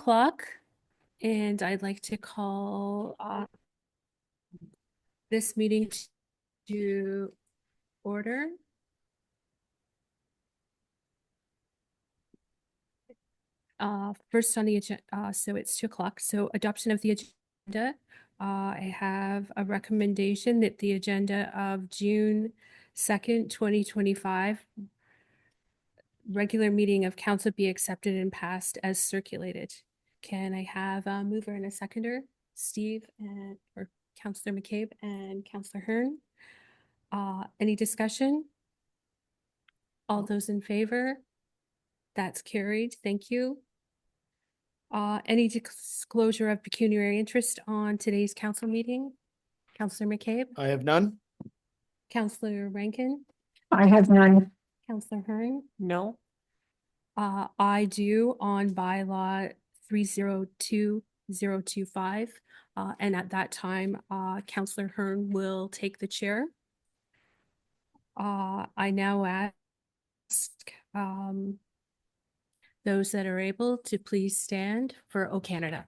o'clock, and I'd like to call this meeting to order. First on the agenda, so it's 2 o'clock. So adoption of the agenda. I have a recommendation that the agenda of June 2nd, 2025 regular meeting of council be accepted and passed as circulated. Can I have a mover and a seconder? Steve or Councillor McCabe and Councillor Hearn. Any discussion? All those in favor? That's carried. Thank you. Any disclosure of pecuniary interest on today's council meeting? Councillor McCabe? I have none. Councillor Rankin? I have none. Councillor Hearn? No. I do on bylaw 302025. And at that time, Councillor Hearn will take the chair. I now ask those that are able to please stand for O Canada.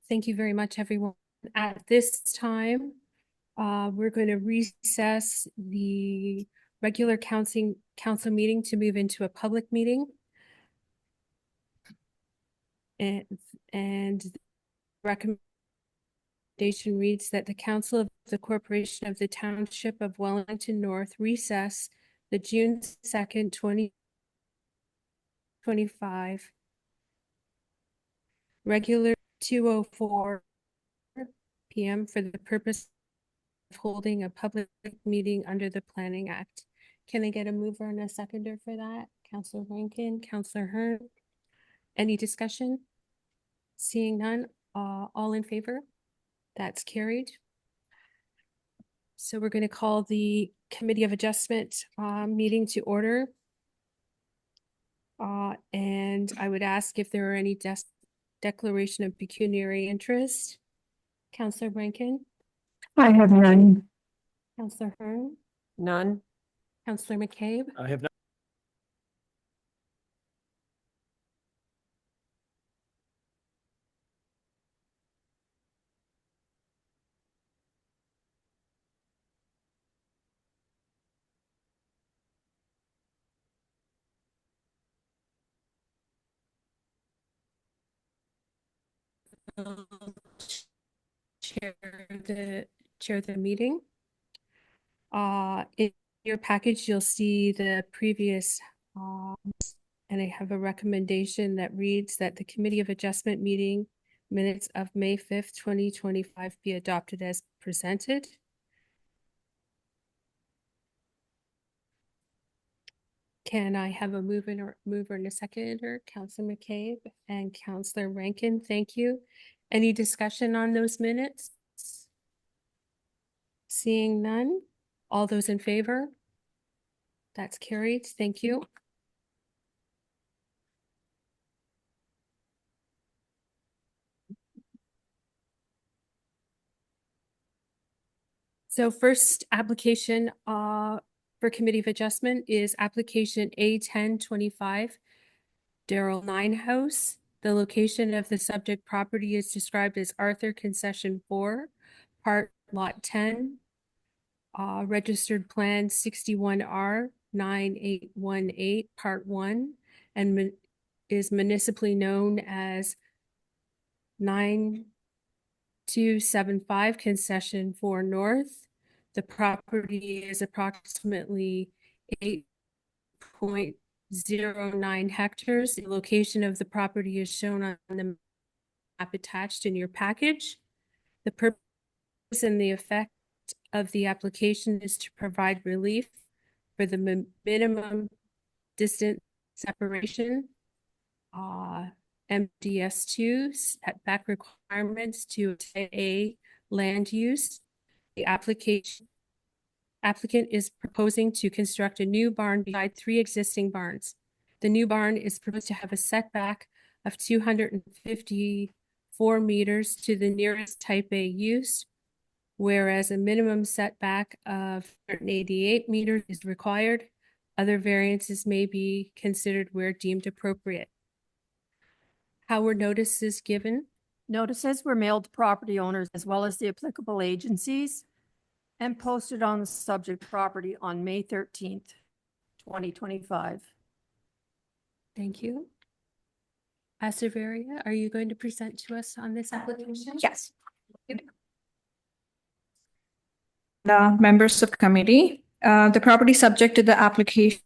Thank you very much, everyone. At this time, we're going to recess the regular council meeting to move into a public meeting. And the recommendation reads that the Council of the Corporation of the Township of Wellington North recess the June 2nd, 2025 regular 2:04 p.m. for the purpose of holding a public meeting under the Planning Act. Can I get a mover and a seconder for that? Councillor Rankin, Councillor Hearn. Any discussion? Seeing none, all in favor? That's carried. So we're going to call the Committee of Adjustment meeting to order. And I would ask if there are any declaration of pecuniary interest. Councillor Rankin? I have none. Councillor Hearn? None. Councillor McCabe? I have none. Chair the meeting. In your package, you'll see the previous, and I have a recommendation that reads that the Committee of Adjustment meeting minutes of May 5th, 2025 be adopted as presented. Can I have a mover and a seconder? Counselor McCabe and Counselor Rankin, thank you. Any discussion on those minutes? Seeing none, all those in favor? That's carried, thank you. So first application for Committee of Adjustment is application A1025, Darrell Nine House. The location of the subject property is described as Arthur Concession 4, Part Lot 10, Registered Plan 61R 9818, Part 1, and is municipally known as 9275 Concession 4 North. The property is approximately 8.09 hectares. The location of the property is shown on the map attached in your package. The purpose and the effect of the application is to provide relief for the minimum distance separation, MDS2 setback requirements to a land use. The applicant is proposing to construct a new barn beside 3 existing barns. The new barn is proposed to have a setback of 254 meters to the nearest type A use, whereas a minimum setback of 188 meters is required. Other variances may be considered where deemed appropriate. How were notices given? Notices were mailed to property owners as well as the applicable agencies and posted on the subject property on May 13th, 2025. Thank you. Asaveria, are you going to present to us on this application? Yes. The members of committee, the property subject to the application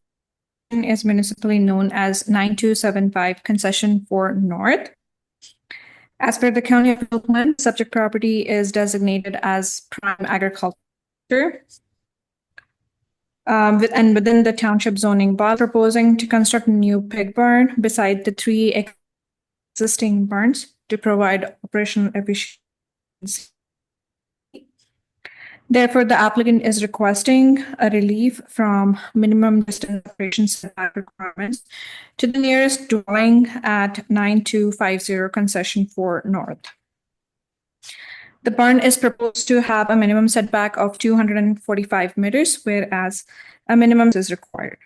is municipally known as 9275 Concession 4 North. As per the county official plan, subject property is designated as prime agriculture. And within the township zoning bylaw, proposing to construct a new pig barn beside the 3 existing barns to provide operational efficiency. Therefore, the applicant is requesting a relief from minimum distance separation setback requirements to the nearest dwelling at 9250 Concession 4 North. The barn is proposed to have a minimum setback of 245 meters, whereas a minimum is required.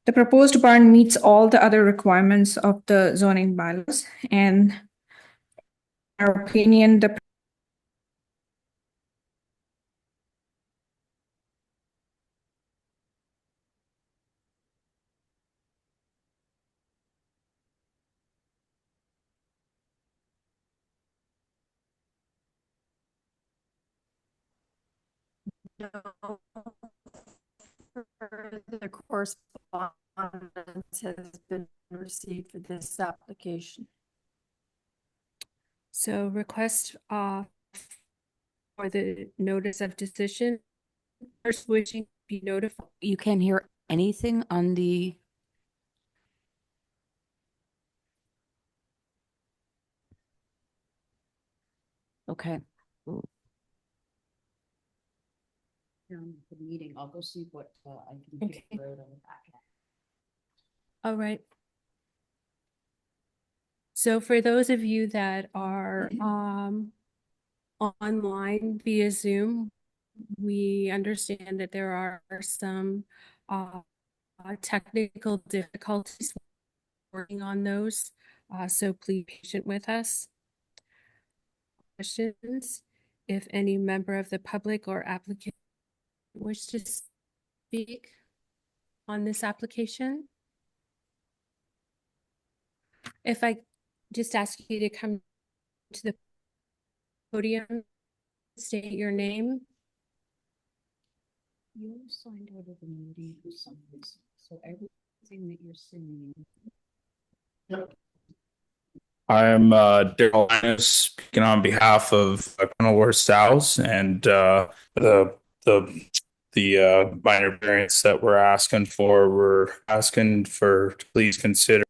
The proposed barn meets all the other requirements of the zoning bylaws, and in our opinion, the The correspondence has been received for this application. So request for the notice of decision. First wishing to be notified. You can't hear anything on the. Okay. The meeting, I'll go see what I can Okay. figure out on the back end. All right. So for those of you that are online via Zoom, we understand that there are some technical difficulties working on those. So please be patient with us. Questions? If any member of the public or applicant wish to speak on this application? If I just ask you to come to the podium, state your name. You signed out of the meeting for some reason, so everything that you're saying. I'm Daryl Linus, speaking on behalf of Kenilworth Sows and the the minor variance that we're asking for. We're asking for to please consider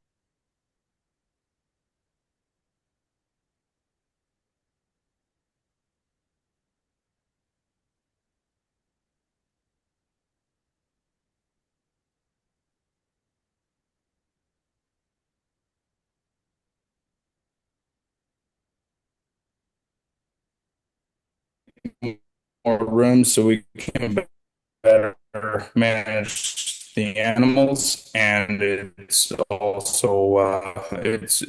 more room so we can better manage the animals, and it's also it's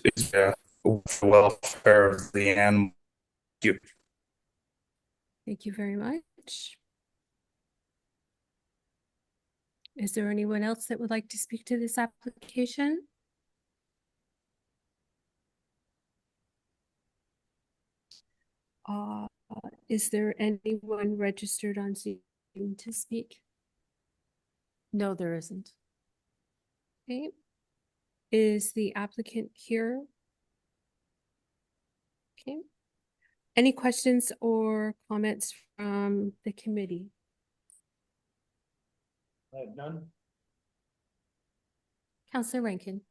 welfare of the animal. Thank you. Thank you very much. Is there anyone else that would like to speak to this application? Uh, is there anyone registered on Zoom to speak? No, there isn't. Okay. Is the applicant here? Okay. Any questions or comments from the committee? None. Councillor Rankin.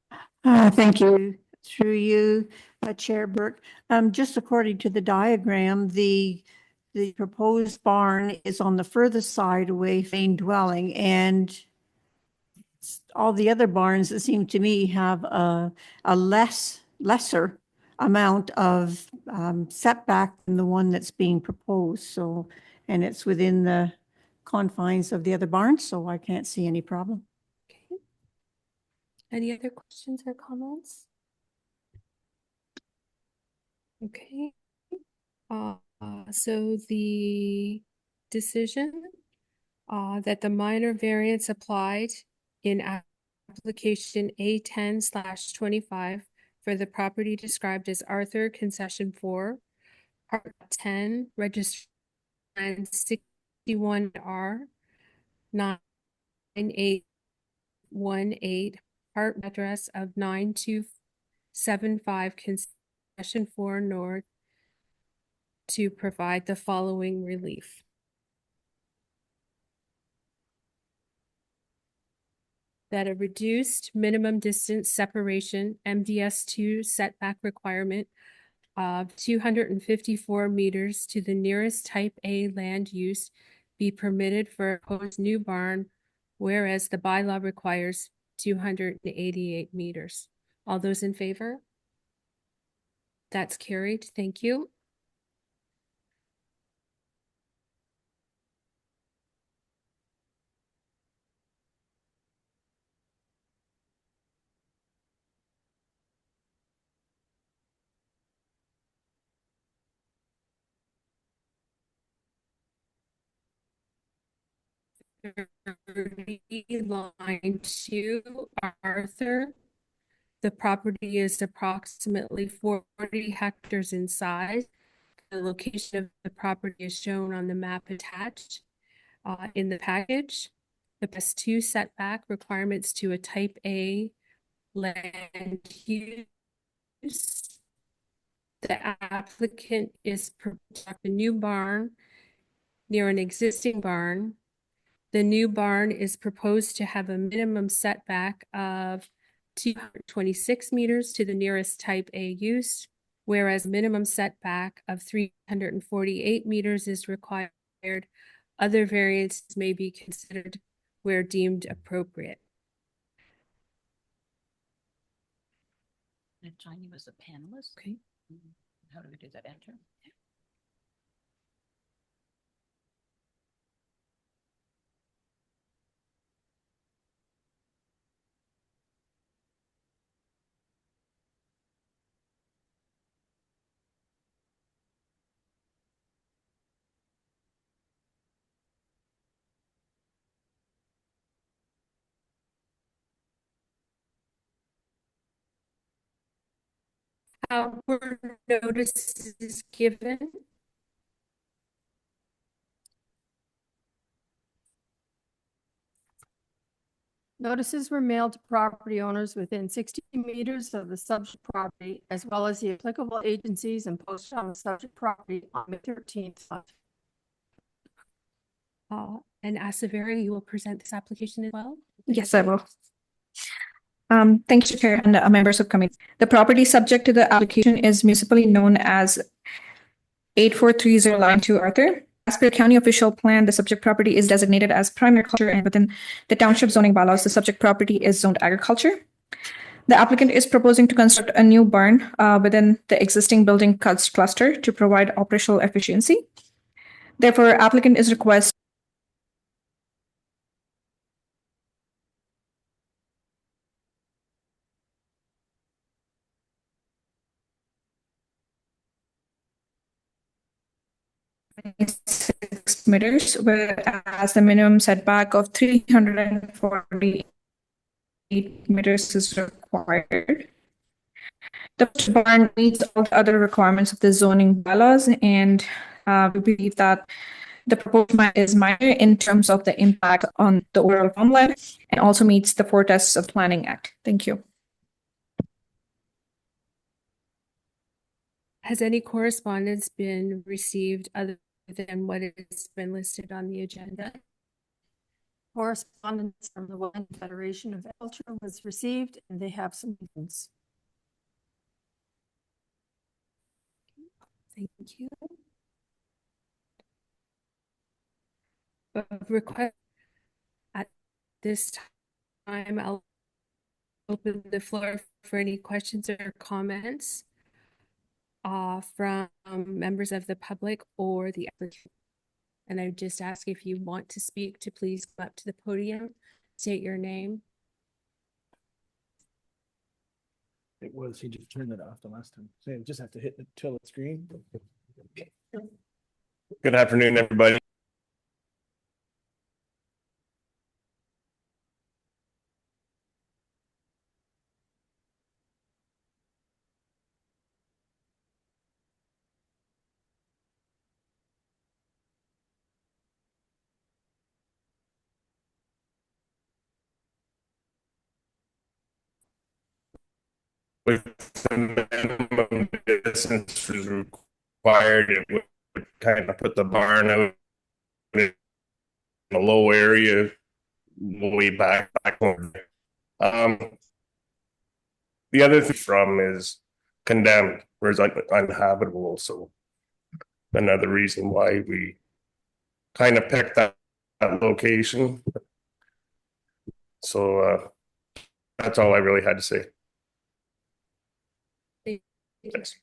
Thank you. Through you, Chair Burke. Just according to the diagram, the proposed barn is on the furthest side away from the main dwelling, and all the other barns, it seem to me, have a lesser amount of setback than the one that's being proposed. So, and it's within the confines of the other barns, so I can't see any problem. Okay. Any other questions or comments? Okay. So the decision that the minor variance applied in application A10/25 for the property described as Arthur Concession 4, Part 10, Register 61R 9818, Part address of 9275 Concession 4 North, to provide the following relief. That a reduced minimum distance separation MDS2 setback requirement of 254 meters to the nearest type A land use be permitted for a proposed new barn, whereas the bylaw requires 288 meters. All those in favor? That's carried. Thank you. Line 2, Arthur. The property is approximately 40 hectares in size. The location of the property is shown on the map attached in the package. The +2 setback requirements to a type A land use. The applicant is proposing a new barn near an existing barn. The new barn is proposed to have a minimum setback of 226 meters to the nearest type A use, whereas minimum setback of 348 meters is required. Other variances may be considered where deemed appropriate. And Tiny was a panelist. Okay. How do we do that? Enter. How were notices given? Notices were mailed to property owners within 60 meters of the subject property, as well as the applicable agencies, and posted on the subject property on May 13th. And Asaveri, you will present this application as well? Yes, I will. Thank you, Chair and members of committee. The property subject to the application is municipally known as 8430 Line 2 Arthur. As per county official plan, the subject property is designated as primary culture, and within the township zoning bylaws, the subject property is zoned agriculture. The applicant is proposing to construct a new barn within the existing building cluster to provide operational efficiency. Therefore, applicant is requesting meters, whereas the minimum setback of 348 meters is required. The barn meets all the other requirements of the zoning bylaws, and we believe that the proposed is minor in terms of the impact on the overall farmland and also meets the 4 tests of Planning Act. Thank you. Has any correspondence been received other than what has been listed on the agenda? Correspondence from the Wellington Federation of Agriculture was received, and they have some things. Thank you. A request at this time, I'll open the floor for any questions or comments from members of the public or the applicant. And I just ask if you want to speak to please come up to the podium, state your name. It was, he just turned it off the last time. So you just have to hit the tilt screen. Good afternoon, everybody. With the minimum distance is required, it would kind of put the barn out in a low area way back home. The other thing from is condemned, whereas uninhabitable. So another reason why we kind of picked that location. So that's all I really had to say. Thanks.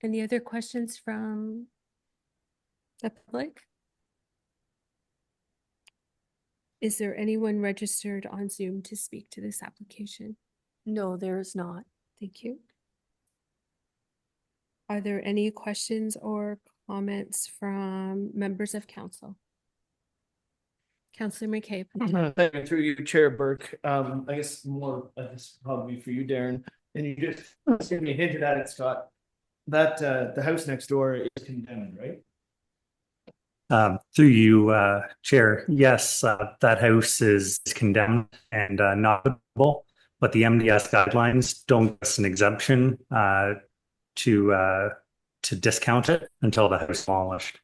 Any other questions from the public? Is there anyone registered on Zoom to speak to this application? No, there is not. Thank you. Are there any questions or comments from members of council? Councillor McCabe. Thank you, through you, Chair Burke. I guess more, this probably for you, Darren. And you just gave me hinted at it, Scott. That the house next door is condemned, right? Through you, Chair, yes, that house is condemned and not livable, but the MDS guidelines don't give us an exemption to discount it until the house is demolished.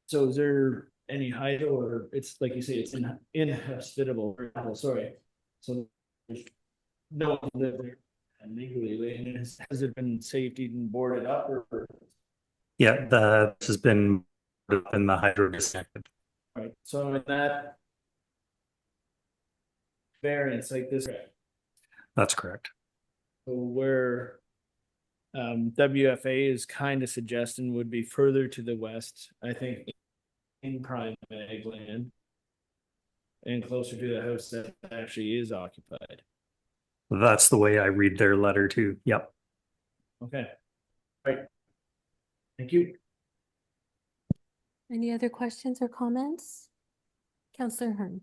So is there any height, or it's like you say, it's inhospitable? Sorry. So there's no one live there legally, and has it been safety and boarded up, or? Yeah, this has been in the hydro disconnected. Right. So in that variance like this, That's correct. so where WFA is kind of suggesting would be further to the west, I think, in prime ag land and closer to the house that actually is occupied. That's the way I read their letter too. Yep. Okay. Right. Thank you. Any other questions or comments? Councillor Hearn.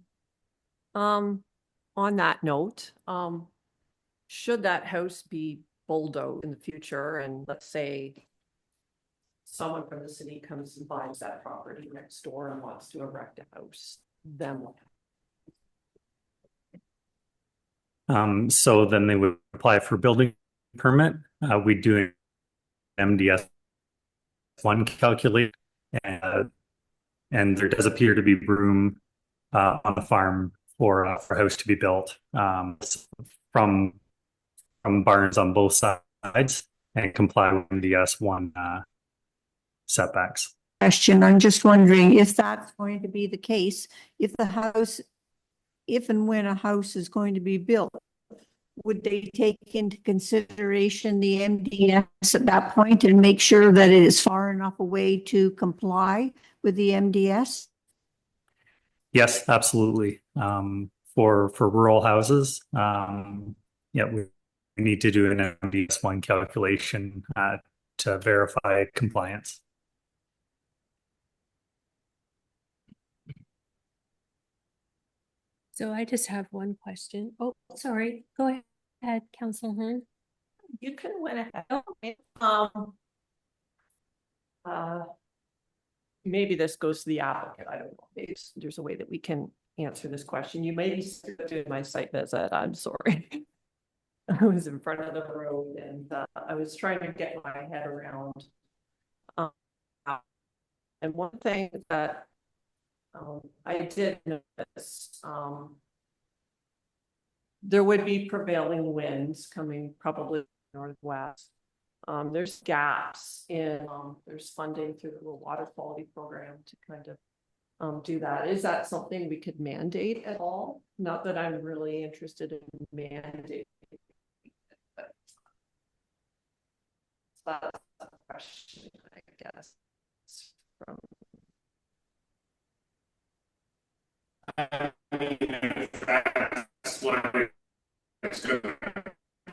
On that note, should that house be bulldozed in the future, and let's say someone from the city comes and buys that property next door and wants to erect a house, then what? So then they would apply for building permit. We do an MDS one calculation. And there does appear to be room on the farm for a house to be built from barns on both sides and comply with MDS1 setbacks. Question, I'm just wondering if that's going to be the case, if and when a house is going to be built, would they take into consideration the MDS at that point and make sure that it is far enough away to comply with the MDS? Yes, absolutely. For rural houses, yeah, we need to do an MDS1 calculation to verify compliance. So I just have one question. Oh, sorry. Go ahead, Councilor Hearn. You can went ahead. Maybe this goes to the applicant. I don't know. Maybe there's a way that we can answer this question. You may be doing my site visit. I'm sorry. I was in front of the road and I was trying to get my head around. And one thing that I did notice, there would be prevailing winds coming probably northwest. There's gaps in, there's funding through the water quality program to kind of do that. Is that something we could mandate at all? Not that I'm really interested in mandating. But that's a question, I guess. From I mean, if that's what it's going to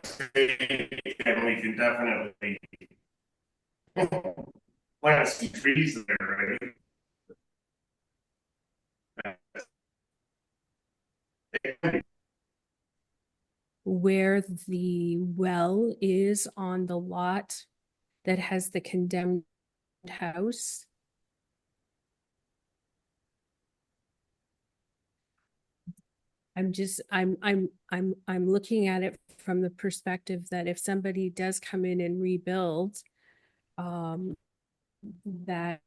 say, and we can definitely plant some trees there, right? Where the well is on the lot that has the condemned house. I'm looking at it from the perspective that if somebody does come in and rebuild, that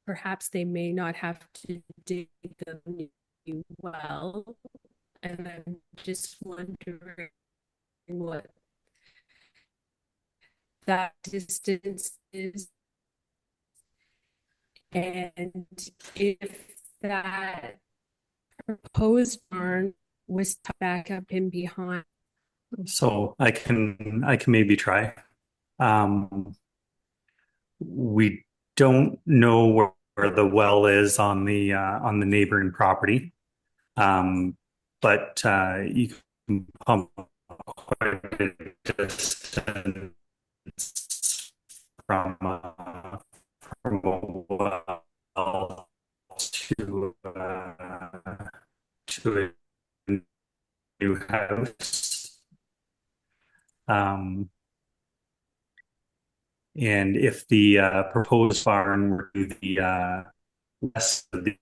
perhaps they may not have to dig a new well. And I'm just wondering what that distance is. And if that proposed barn was back up in behind. So I can maybe try. We don't know where the well is on the neighboring property, but you can pump quite a distance from a well to a new house. And if the proposed barn were to the west of the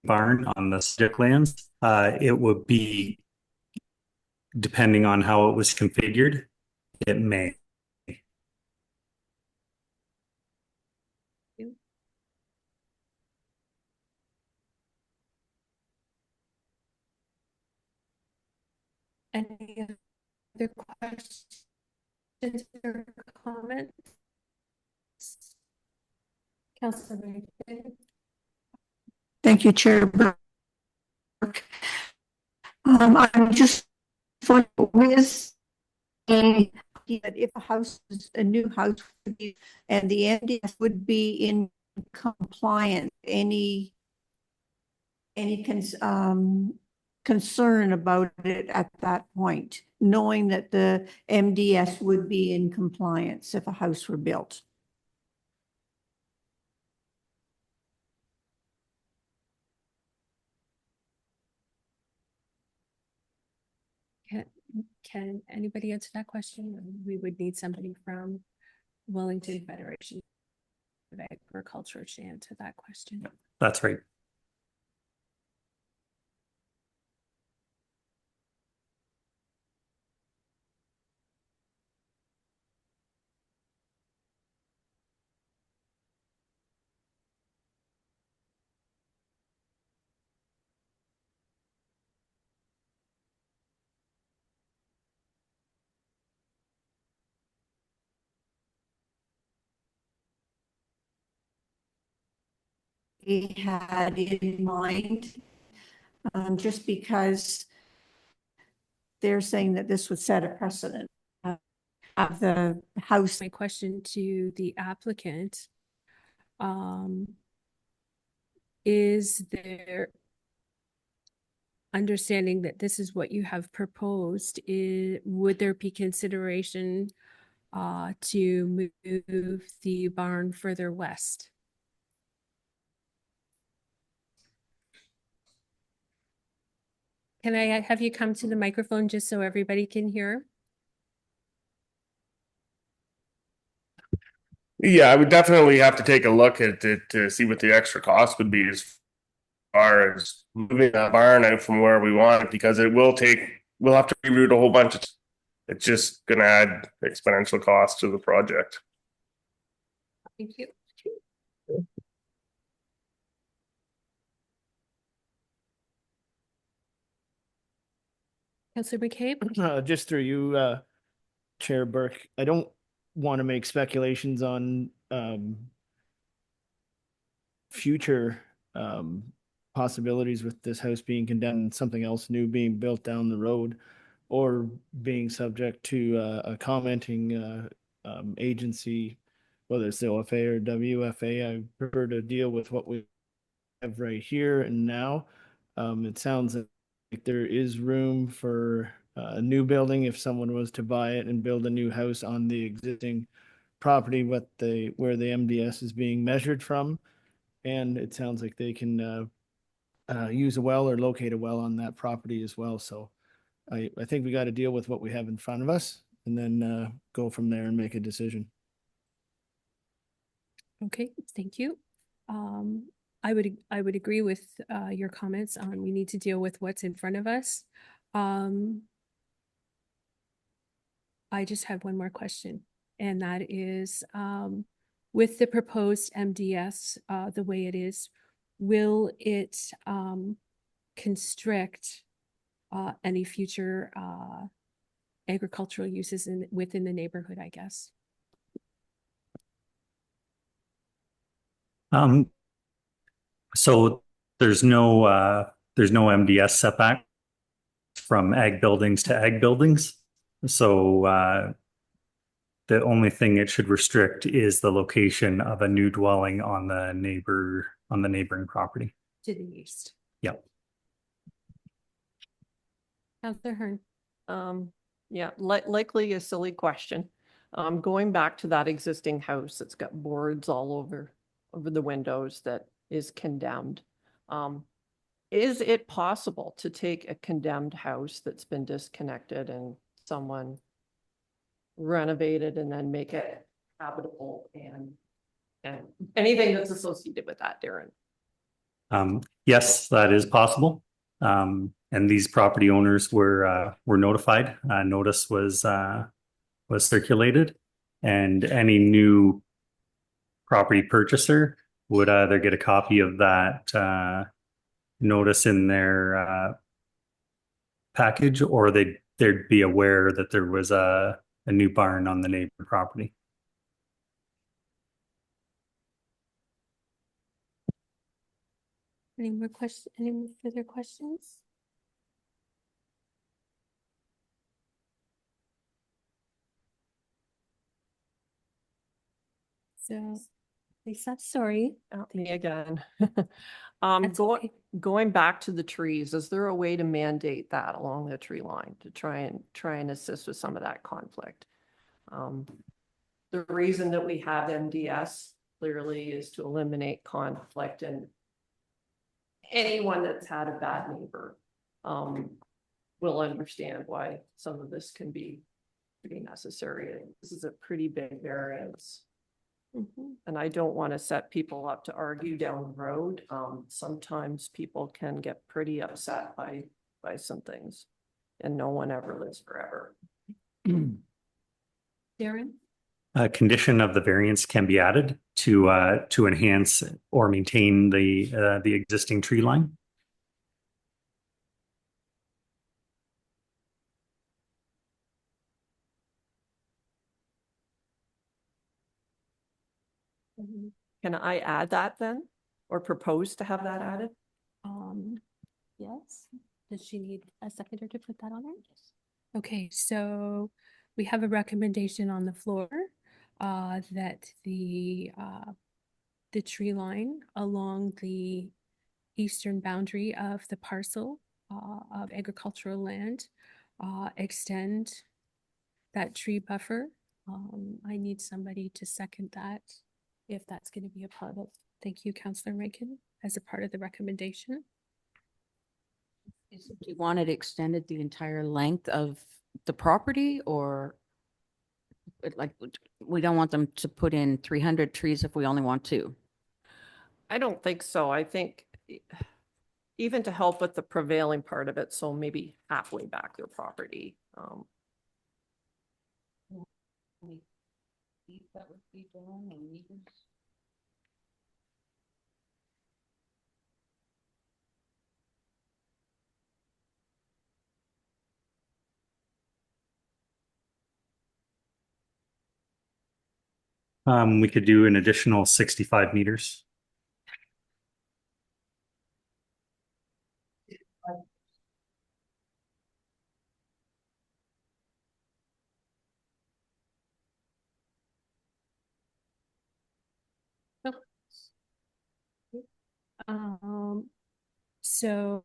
barn on the subject lands, it would be, depending on how it was configured, it may. Any other questions or comments? Councilor Wellington. Thank you, Chair Burke. I'm just wondering, with that if a house is a new house and the MDS would be in compliance, any concern about it at that point, knowing that the MDS would be in compliance if a house were built? Can anybody answer that question? We would need somebody from Wellington Federation of Agriculture to answer that question. That's right. they had in mind, just because they're saying that this would set a precedent of the house. My question to the applicant, is there understanding that this is what you have proposed, would there be consideration to move the barn further west? Can I have you come to the microphone just so everybody can hear? Yeah, I would definitely have to take a look at it to see what the extra cost would be as far as moving that barn out from where we want it, because we'll have to reroute a whole bunch of, it's just gonna add exponential cost to the project. Thank you. Councillor McCabe? Just through you, Chair Burke, I don't want to make speculations on future possibilities with this house being condemned and something else new being built down the road, or being subject to a commenting agency, whether it's the OFA or WFA. I prefer to deal with what we have right here and now. It sounds like there is room for a new building if someone was to buy it and build a new house on the existing property, where the MDS is being measured from. And it sounds like they can use a well or locate a well on that property as well. So I think we got to deal with what we have in front of us and then go from there and make a decision. Okay, thank you. I would agree with your comments on we need to deal with what's in front of us. I just have one more question, and that is with the proposed MDS the way it is, will it constrict any future agricultural uses within the neighborhood, I guess? So there's no MDS setback from ag buildings to ag buildings. So the only thing it should restrict is the location of a new dwelling on the neighboring property. To the east. Yep. Councillor Hearn. Yeah, likely a silly question. Going back to that existing house that's got boards all over the windows that is condemned. Is it possible to take a condemned house that's been disconnected and someone renovated and then make it habitable and anything that's associated with that, Darren? Yes, that is possible. And these property owners were notified. Notice was circulated, and any new property purchaser would either get a copy of that notice in their package, or they'd be aware that there was a new barn on the neighbor property. Any more questions? Any further questions? So, Lisa, sorry. Me again. That's okay. Going back to the trees, is there a way to mandate that along the tree line to try and assist with some of that conflict? The reason that we have MDS clearly is to eliminate conflict, and anyone that's had a bad neighbor will understand why some of this can be necessary. This is a pretty big variance. And I don't want to set people up to argue down the road. Sometimes people can get pretty upset by some things, and no one ever lives forever. Darren? A condition of the variance can be added to enhance or maintain the existing tree line. Can I add that then? or propose to have that added? Yes. Does she need a seconder to put that on there? Okay, so we have a recommendation on the floor that the tree line along the eastern boundary of the parcel of agricultural land extend that tree buffer. I need somebody to second that if that's going to be a part of. Thank you, Councillor Rankin, as a part of the recommendation. Do you want it extended the entire length of the property, or we don't want them to put in 300 trees if we only want 2? I don't think so. I think even to help with the prevailing part of it, so maybe halfway back their property. That would be done and even. We could do an additional 65 meters. So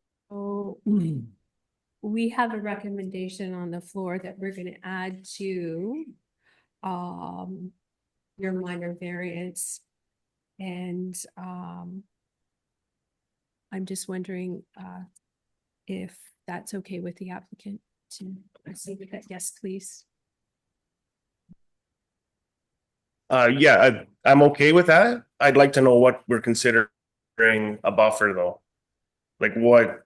we have a recommendation on the floor that we're going to add to your minor variance. And I'm just wondering if that's okay with the applicant to proceed with that. Yes, please. Yeah, I'm okay with that. I'd like to know what we're considering a buffer though. Like what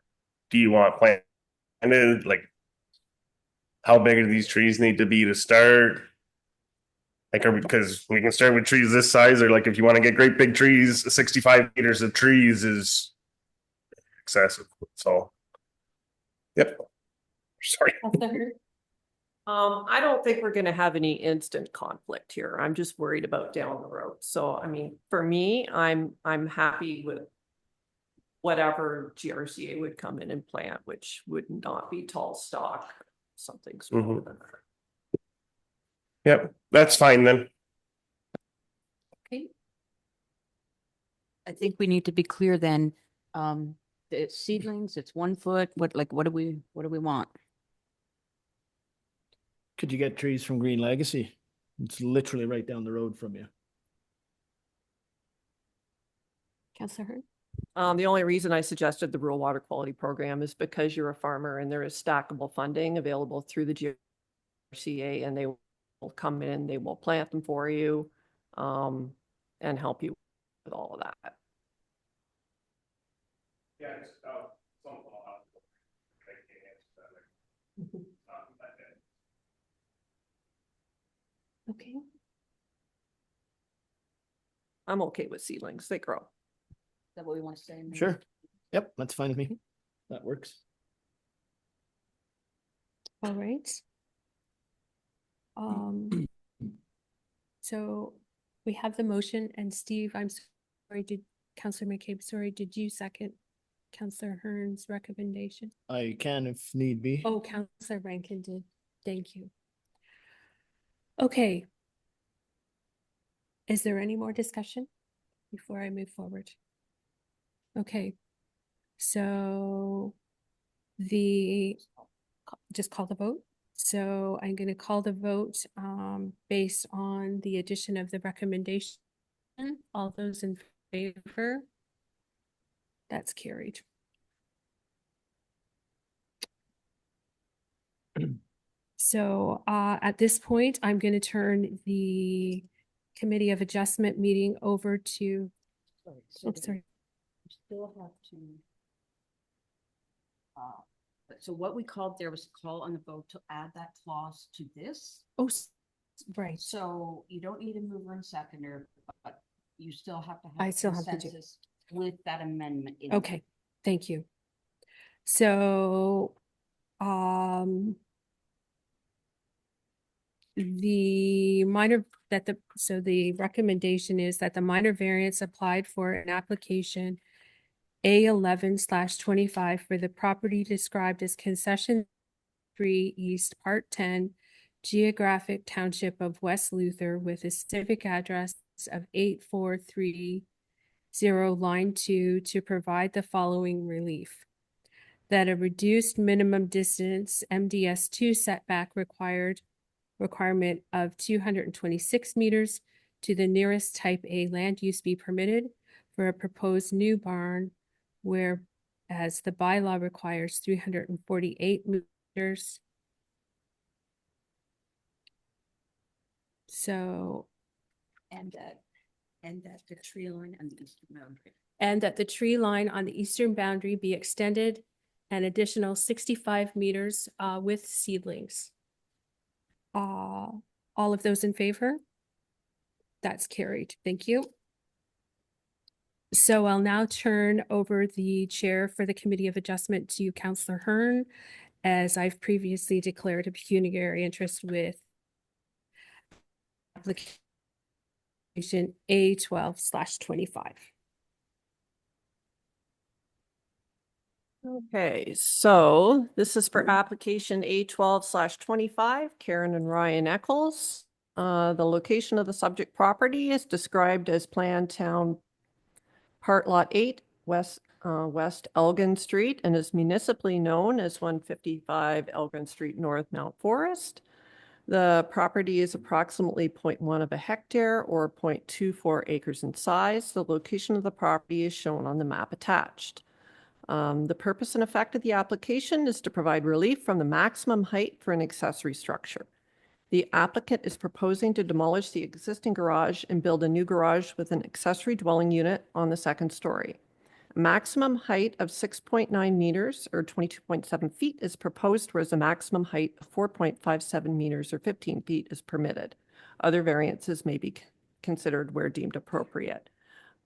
do you want planted? Like how big do these trees need to be to start? Like, because we can start with trees this size, or like if you want to get great big trees, 65 meters of trees is excessive. So, yep. Sorry. I don't think we're gonna have any instant conflict here. I'm just worried about down the road. So, I mean, for me, I'm happy with whatever GRCA would come in and plant, which would not be tall stock, something smaller than that. Yep, that's fine then. Okay. I think we need to be clear then. The seedlings, it's 1 foot. What do we want? Could you get trees from Green Legacy? It's literally right down the road from you. Councillor Hearn? The only reason I suggested the rural water quality program is because you're a farmer and there is stackable funding available through the GRCA, and they will come in, they will plant them for you, and help you with all of that. Yeah, Okay. I'm okay with seedlings, they grow. Is that what we want to say? Sure. Yep, that's fine with me. That works. All right. So we have the motion, and Steve, I'm sorry, Councillor McCabe, sorry, did you second Councillor Hearn's recommendation? I can if need be. Oh, Councillor Rankin did. Thank you. Okay. Is there any more discussion before I move forward? Okay. So just call the vote. So I'm going to call the vote based on the addition of the recommendation. All those in favor? That's carried. So at this point, I'm going to turn the Committee of Adjustment meeting over to, sorry. We still have to. So what we called there was a call on the vote to add that clause to this. Oh, right. So you don't need a mover and seconder, but you still have to have I still have to do. consensus with that amendment. Okay, thank you. So, the recommendation is that the minor variance applied for an application A11/25 for the property described as concession 3 East, Part 10, Geographic Township of West Luther with a civic address of 8430 Line 2 to provide the following relief. That a reduced minimum distance MDS2 setback requirement of 226 meters to the nearest type A land use be permitted for a proposed new barn, whereas the bylaw requires 348 meters. So, And that the tree line on the eastern boundary. and that the tree line on the eastern boundary be extended an additional 65 meters with seedlings. All of those in favor? That's carried. Thank you. So I'll now turn over the chair for the Committee of Adjustment to Councillor Hearn, as I've previously declared a pecuniary interest with application A12/25. Okay, so this is for application A12/25, Karen and Ryan Eccles. The location of the subject property is described as Planned Town Part Lot 8, West Elgin Street, and is municipally known as 155 Elgin Street North, Mount Forest. The property is approximately 0.1 of a hectare or 0.24 acres in size. The location of the property is shown on the map attached. The purpose and effect of the application is to provide relief from the maximum height for an accessory structure. The applicant is proposing to demolish the existing garage and build a new garage with an accessory dwelling unit on the second story. A maximum height of 6.9 meters or 22.7 feet is proposed, whereas a maximum height of 4.57 meters or 15 feet is permitted. Other variances may be considered where deemed appropriate.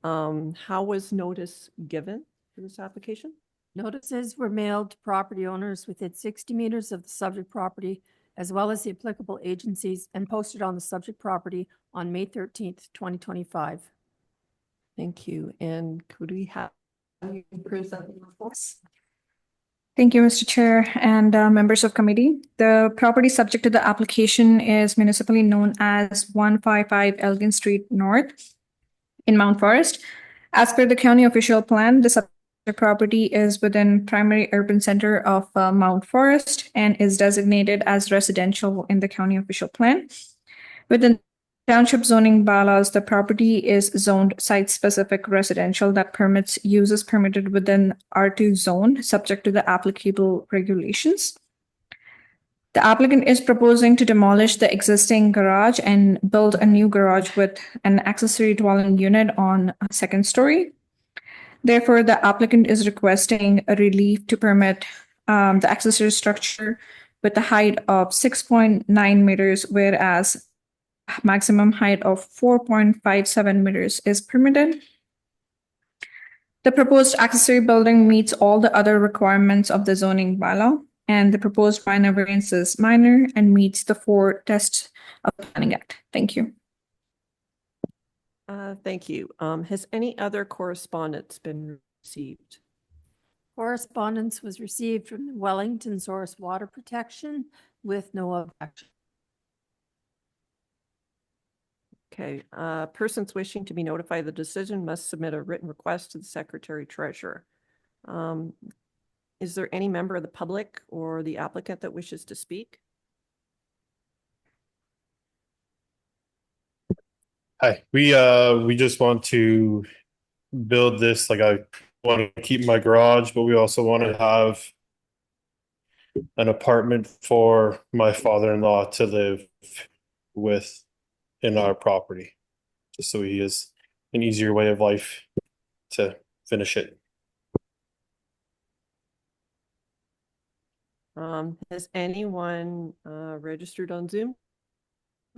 How was notice given for this application? Notices were mailed to property owners within 60 meters of the subject property, as well as the applicable agencies, and posted on the subject property on May 13th, 2025. Thank you. And could we have you present the reports? Thank you, Mr. Chair and members of committee. The property subject to the application is municipally known as 155 Elgin Street North in Mount Forest. As per the county official plan, the subject property is within primary urban center of Mount Forest and is designated as residential in the county official plan. Within Township zoning bylaws, the property is zoned site-specific residential that permits uses permitted within R2 zone, subject to the applicable regulations. The applicant is proposing to demolish the existing garage and build a new garage with an accessory dwelling unit on a second story. Therefore, the applicant is requesting a relief to permit the accessory structure with a height of 6.9 meters, whereas maximum height of 4.57 meters is permitted. The proposed accessory building meets all the other requirements of the zoning bylaw, and the proposed minor variance is minor and meets the 4 tests of the Planning Act. Thank you. Thank you. Has any other correspondence been received? Correspondence was received from the Wellington Source Water Protection with no objection. Okay, persons wishing to be notified of the decision must submit a written request to the Secretary Treasurer. Is there any member of the public or the applicant that wishes to speak? Hi, we just want to build this, like I want to keep my garage, but we also want to have an apartment for my father-in-law to live with in our property, just so he has an easier way of life to finish it. Has anyone registered on Zoom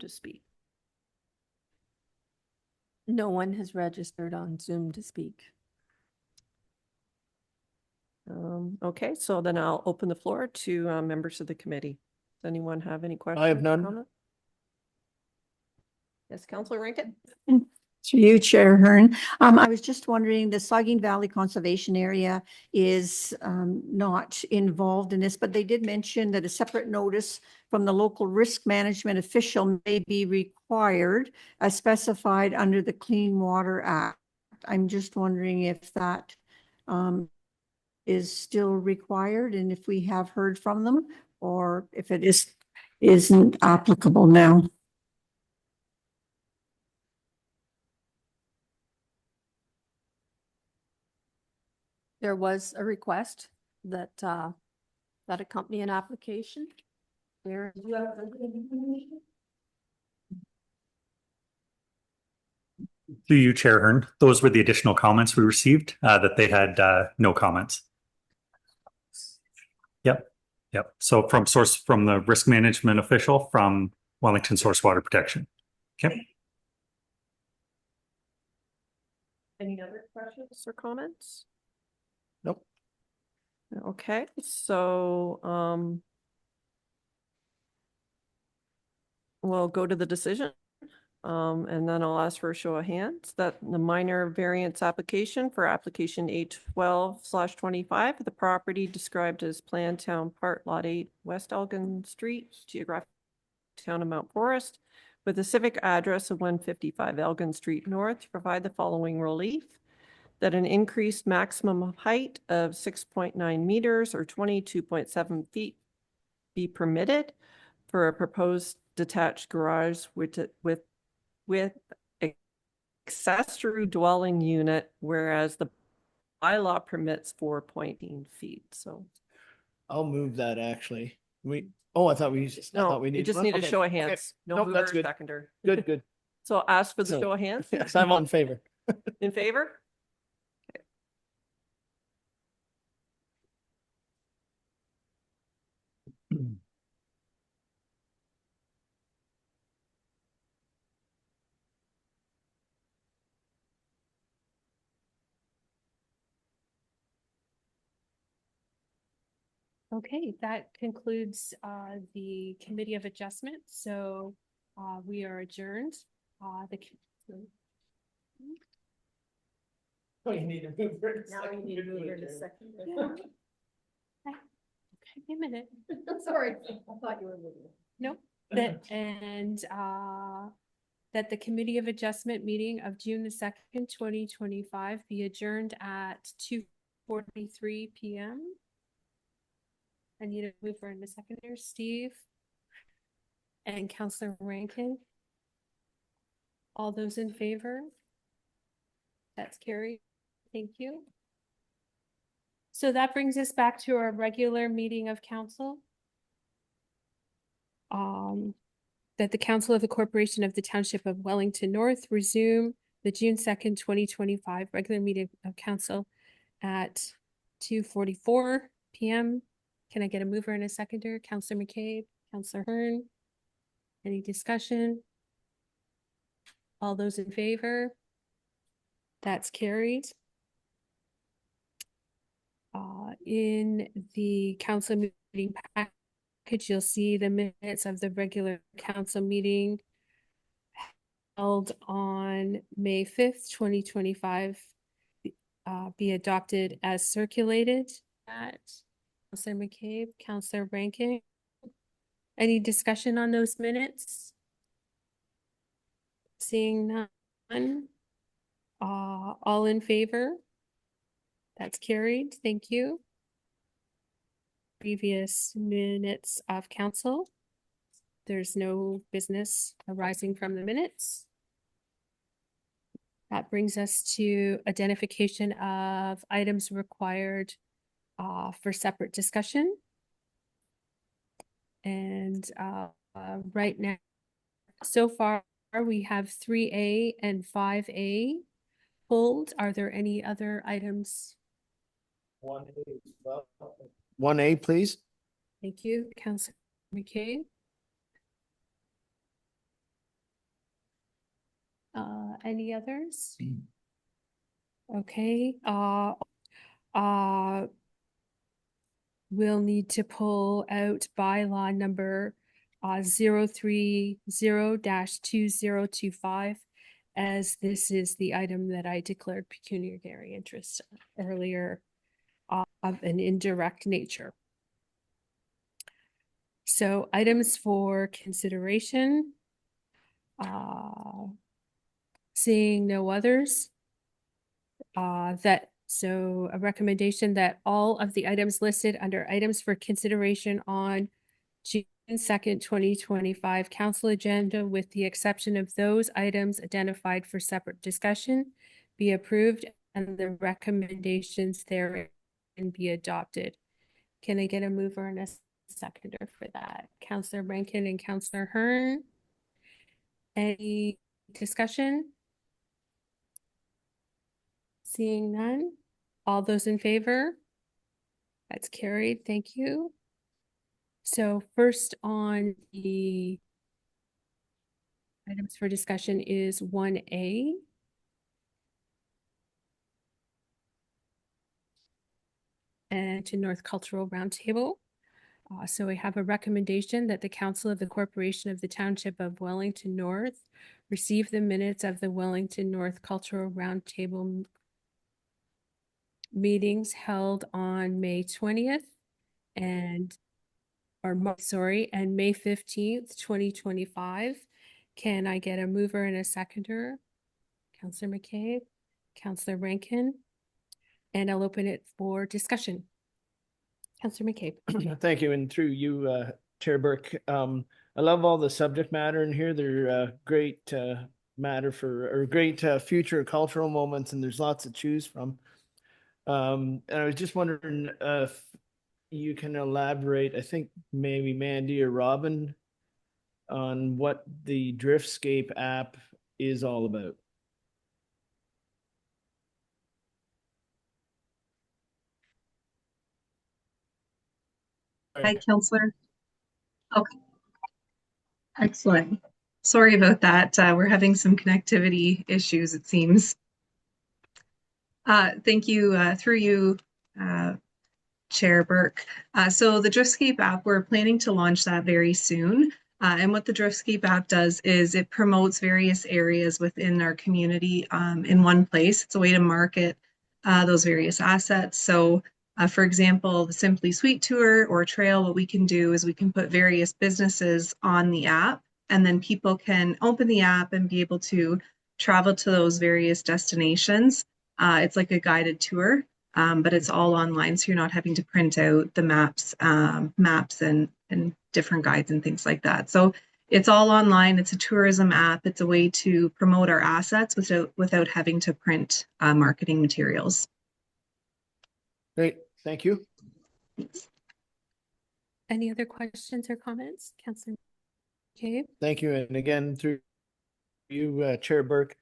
to speak? No one has registered on Zoom to speak. Okay, so then I'll open the floor to members of the committee. Does anyone have any questions? I have none. comment? Yes, Counselor Rankin? Through you, Chair Hearn. I was just wondering, the Saugeen Valley Conservation Area is not involved in this, but they did mention that a separate notice from the local risk management official may be required as specified under the Clean Water Act. I'm just wondering if that is still required and if we have heard from them or if it isn't applicable now. There was a request that accompany an application. There. Through you, Chair Hearn, those were the additional comments we received, that they had no comments. Yep. So from the risk management official from Wellington Source Water Protection. Okay. Any other questions or comments? Nope. Okay, so we'll go to the decision. And then I'll ask for a show of hands that the minor variance application for application 812/25, the property described as Planned Town Part Lot 8, West Elgin Street, geographic town of Mount Forest, with a civic address of 155 Elgin Street North, to provide the following relief: that an increased maximum height of 6.9 meters or 22.7 feet be permitted for a proposed detached garage with accessory dwelling unit, whereas the bylaw permits 4.8 feet. So I'll move that actually. I thought we no, we you just need a show of hands. No Nope, mover that's or good. seconder. Good. So ask for the So- show of hands. Yes, I'm on favor. In favor? Okay, that concludes the Committee of Adjustment. So we are adjourned. Oh, you need to move it. Now you need to move it a second. Okay, a minute. Sorry, I thought you were moving. Nope. That the Committee of Adjustment meeting of June the 2nd, 2025 be adjourned at 2:43 p.m. I need a mover and a seconder, Steve and Counselor Rankin. All those in favor? That's carried. Thank you. So that brings us back to our regular meeting of council. That the Council of the Corporation of the Township of Wellington North resume the June 2nd, 2025 regular meeting of council at 2:44 p.m. Can I get a mover and a seconder? Counselor McCabe, Counselor Hearn. Any discussion? All those in favor? That's carried. In the council meeting package, you'll see the minutes of the regular council meeting held on May 5th, 2025, be adopted as circulated. At Counselor McCabe, Counselor Rankin. Any discussion on those minutes? Seeing none. All in favor? That's carried. Thank you. Previous minutes of council. There's no business arising from the minutes. That brings us to identification of items required for separate discussion. And right now, so far, we have 3A and 5A pulled. Are there any other items? 1A, please. Thank you, Councilor McCabe. Any others? Okay, we'll need to pull out bylaw number 030-2025, as this is the item that I declared pecuniary interest earlier of an indirect nature. So items for consideration. Seeing no others. So a recommendation that all of the items listed under items for consideration on June 2nd, 2025 council agenda, with the exception of those items identified for separate discussion, be approved, and the recommendations therein be adopted. Can I get a mover and a seconder for that? Councillor Rankin and Councillor Hearn. Any discussion? Seeing none. All those in favor? That's carried. Thank you. So first on the items for discussion is 1A. And to North Cultural Roundtable. So we have a recommendation that the Council of the Corporation of the Township of Wellington North receive the minutes of the Wellington North Cultural Roundtable meetings held on May 20th and May 15th, 2025. Can I get a mover and a seconder? Councillor McCabe, Councillor Rankin, and I'll open it for discussion. Councillor McCabe. Thank you, and through you, Chair Burke. I love all the subject matter in here. They're great matter for, or great future cultural moments, and there's lots to choose from. And I was just wondering if you can elaborate, I think maybe Mandy or Robin, on what the Driftscape app is all about. Hi, Counselor. Okay. Excellent. Sorry about that. We're having some connectivity issues, it seems. Thank you, through you, Chair Burke. So the Driftscape app, we're planning to launch that very soon. And what the Driftscape app does is it promotes various areas within our community in one place. It's a way to market those various assets. So for example, the Simply Sweet Tour or Trail, what we can do is we can put various businesses on the app, and then people can open the app and be able to travel to those various destinations. It's like a guided tour, but it's all online, so you're not having to print out the maps and different guides and things like that. So it's all online. It's a tourism app. It's a way to promote our assets without having to print marketing materials. Great, thank you. Any other questions or comments? Councillor McCabe? Thank you, and again, through you, Chair Burke,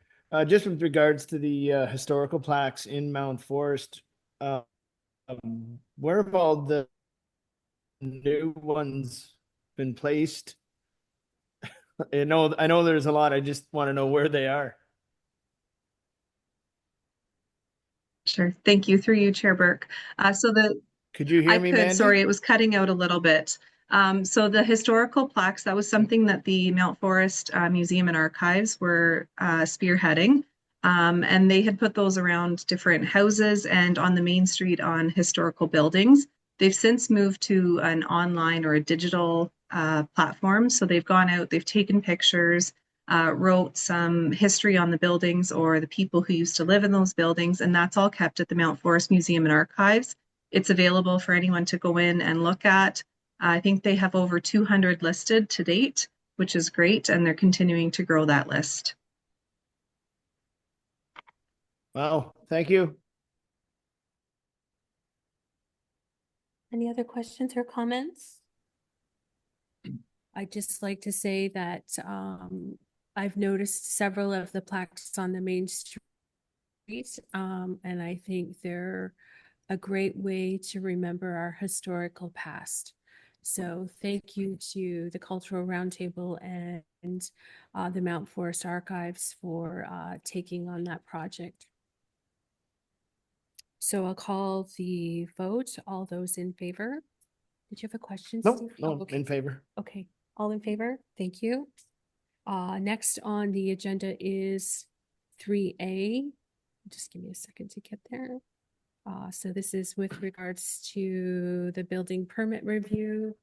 just with regards to the historical plaques in Mount Forest, where have all the new ones been placed? I know there's a lot. I just want to know where they are. Sure. Thank you. Through you, Chair Burke. Could you hear me, Mandy? Sorry, it was cutting out a little bit. So the historical plaques, that was something that the Mount Forest Museum and Archives were spearheading. And they had put those around different houses and on the main street on historical buildings. They've since moved to an online or a digital platform. So they've gone out, they've taken pictures, wrote some history on the buildings or the people who used to live in those buildings, and that's all kept at the Mount Forest Museum and Archives. It's available for anyone to go in and look at. I think they have over 200 listed to date, which is great, and they're continuing to grow that list. Wow, thank you. Any other questions or comments? I'd just like to say that I've noticed several of the plaques on the main street, and I think they're a great way to remember our historical past. So thank you to the Cultural Roundtable and the Mount Forest Archives for taking on that project. So I'll call the vote. All those in favor? Did you have a question, Nope, Steve? no, Oh, okay. in favor. Okay. All in favor? Thank you. Next on the agenda is 3A. Just give me a second to get there. So this is with regards to the building permit review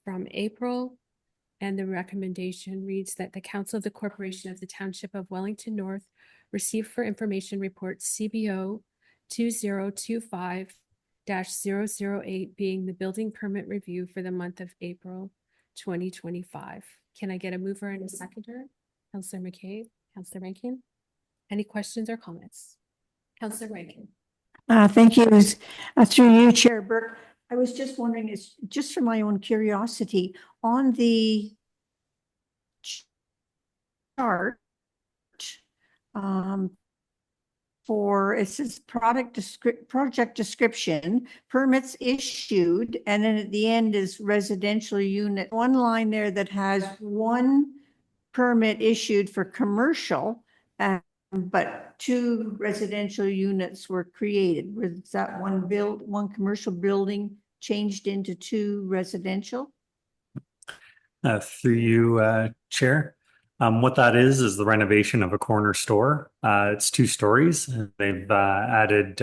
from April. And the recommendation reads that the Council of the Corporation of the Township of Wellington North receive for information report CBO 2025-008 being the building permit review for the month of April 2025. Can I get a mover and a seconder? Councillor McCabe, Councillor Rankin? Any questions or comments? Councillor Rankin? Thank you. Through you, Chair Burke. I was just wondering, it's just for my own curiosity, on the chart, for, it says project description, permits issued, and then at the end is residential unit. One line there that has one permit issued for commercial, but 2 residential units were created. Was that one commercial building changed into 2 residential? Through you, Chair. What that is the renovation of a corner store. It's 2 stories. They've added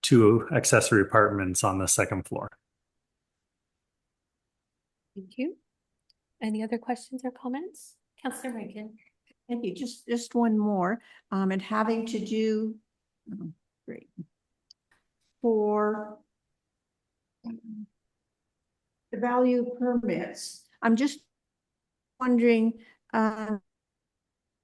2 accessory apartments on the 2nd floor. Thank you. Any other questions or comments? Councillor Rankin? Thank you. Just one more, and having to do, great, for the value of permits. I'm just wondering, the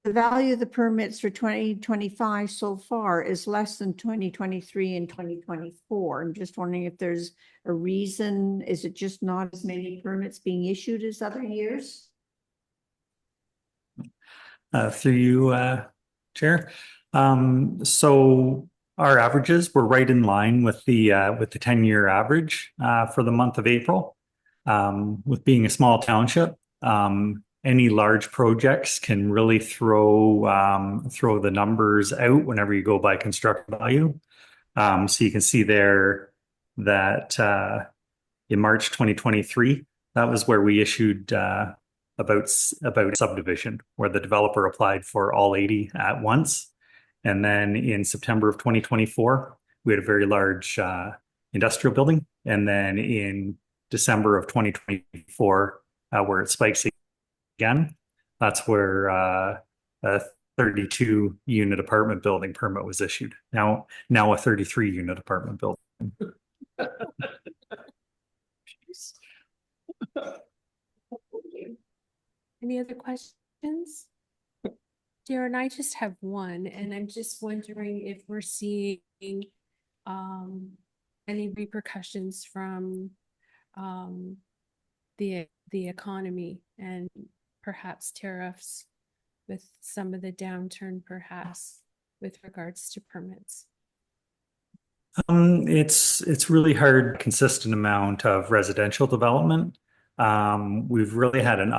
value of the permits for 2025 so far is less than 2023 and 2024. I'm just wondering if there's a reason. Is it just not as many permits being issued as other years? Through you, Chair. So our averages were right in line with the 10-year average for the month of April. With being a small township, any large projects can really throw the numbers out whenever you go by construction value. So you can see there that in March 2023, that was where we issued about subdivision, where the developer applied for all 80 at once. And then in September of 2024, we had a very large industrial building. And then in December of 2024, where it spikes again, that's where a 32 unit apartment building permit was issued. Now a 33 unit apartment building. Any other questions? Darren, I just have one, and I'm just wondering if we're seeing any repercussions from the economy and perhaps tariffs with some of the downturn, perhaps with regards to permits. It's really hard, consistent amount of residential development. We've really had an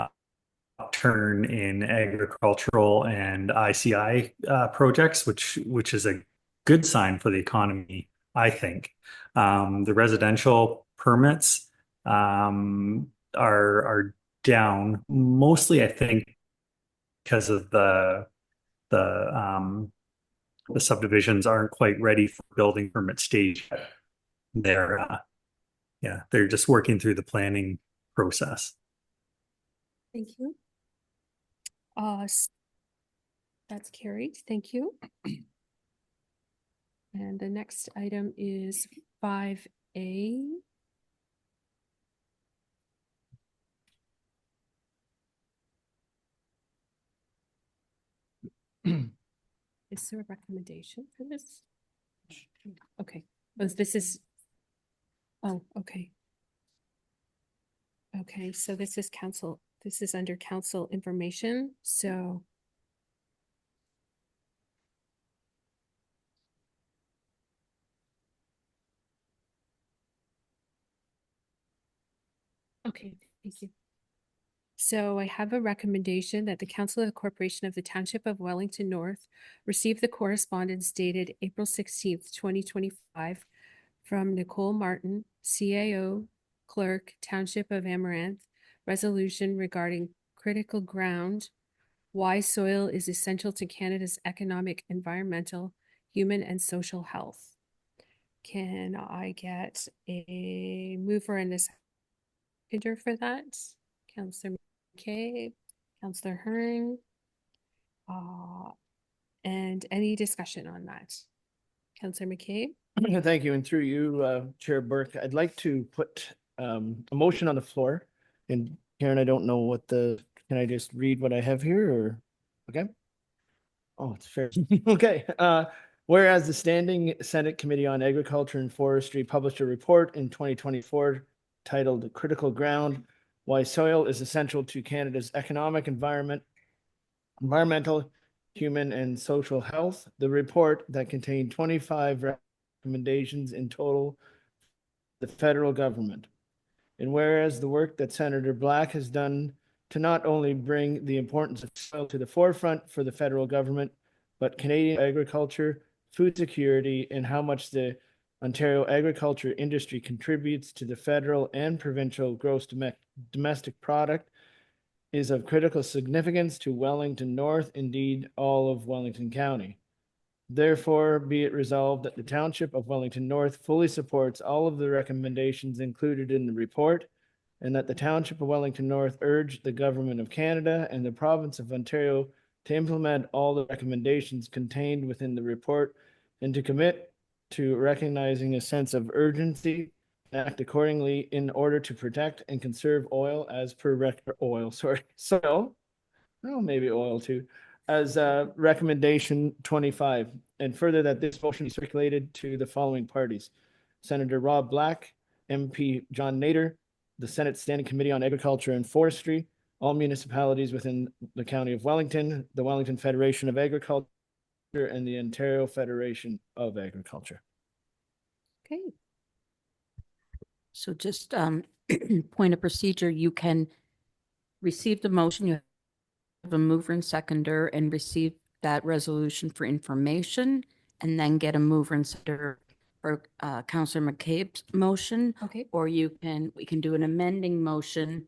upturn in agricultural and ICI projects, which is a good sign for the economy, I think. The residential permits are down mostly, I think, because of the subdivisions aren't quite ready for building permit stage yet. They're just working through the planning process. Thank you. That's carried. Thank you. And the next item is 5A. Is there a recommendation for this? Okay. Oh, this is, oh, okay. Okay, so this is council, this is under council information, so. Okay, thank you. So I have a recommendation that the Council of the Corporation of the Township of Wellington North receive the correspondence dated April 16th, 2025 from Nicole Martin, CAO Clerk, Township of Amaranth, resolution regarding critical ground, why soil is essential to Canada's economic, environmental, human, and social health. Can I get a mover and a seconder for that? Councillor McCabe, Councillor Hearn. And any discussion on that? Councillor McCabe? Thank you. And through you, Chair Burke, I'd like to put a motion on the floor. And Karen, I don't know what can I just read what I have here or, okay? Oh, it's fair. Okay. Whereas the Standing Senate Committee on Agriculture and Forestry published a report in 2024 titled Critical Ground, Why Soil is Essential to Canada's Economic, Environmental, Human, and Social Health. The report that contained 25 recommendations in total the federal government. And whereas the work that Senator Black has done to not only bring the importance of soil to the forefront for the federal government, but Canadian agriculture, food security, and how much the Ontario agriculture industry contributes to the federal and provincial gross domestic product is of critical significance to Wellington North, indeed all of Wellington County. Therefore, be it resolved that the Township of Wellington North fully supports all of the recommendations included in the report, and that the Township of Wellington North urge the Government of Canada and the Province of Ontario to implement all the recommendations contained within the report and to commit to recognizing a sense of urgency and act accordingly in order to protect and conserve oil as per soil, well, maybe oil too, as recommendation 25, and further that this motion be circulated to the following parties: Senator Rob Black, MP John Nader, the Senate Standing Committee on Agriculture and Forestry, all municipalities within the County of Wellington, the Wellington Federation of Agriculture, and the Ontario Federation of Agriculture. Okay. So just point of procedure, you can receive the motion, you have a mover and seconder, and receive that resolution for information, and then get a mover and seconder for Councillor McCabe's motion. Okay. Or we can do an amending motion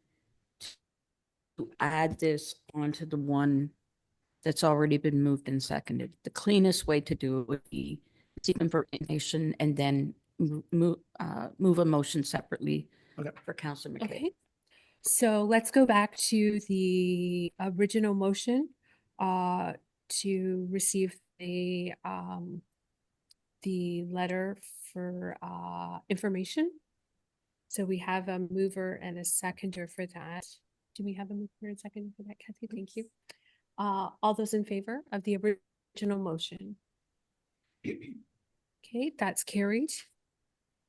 to add this onto the one that's already been moved and seconded. The cleanest way to do it would be receive information and then move a motion separately for Councillor McCabe. Okay. So let's go back to the original motion to receive the letter for information. So we have a mover and a seconder for that. Do we have a mover and seconder for that, Kathy? Thank you. All those in favor of the original motion? Okay, that's carried.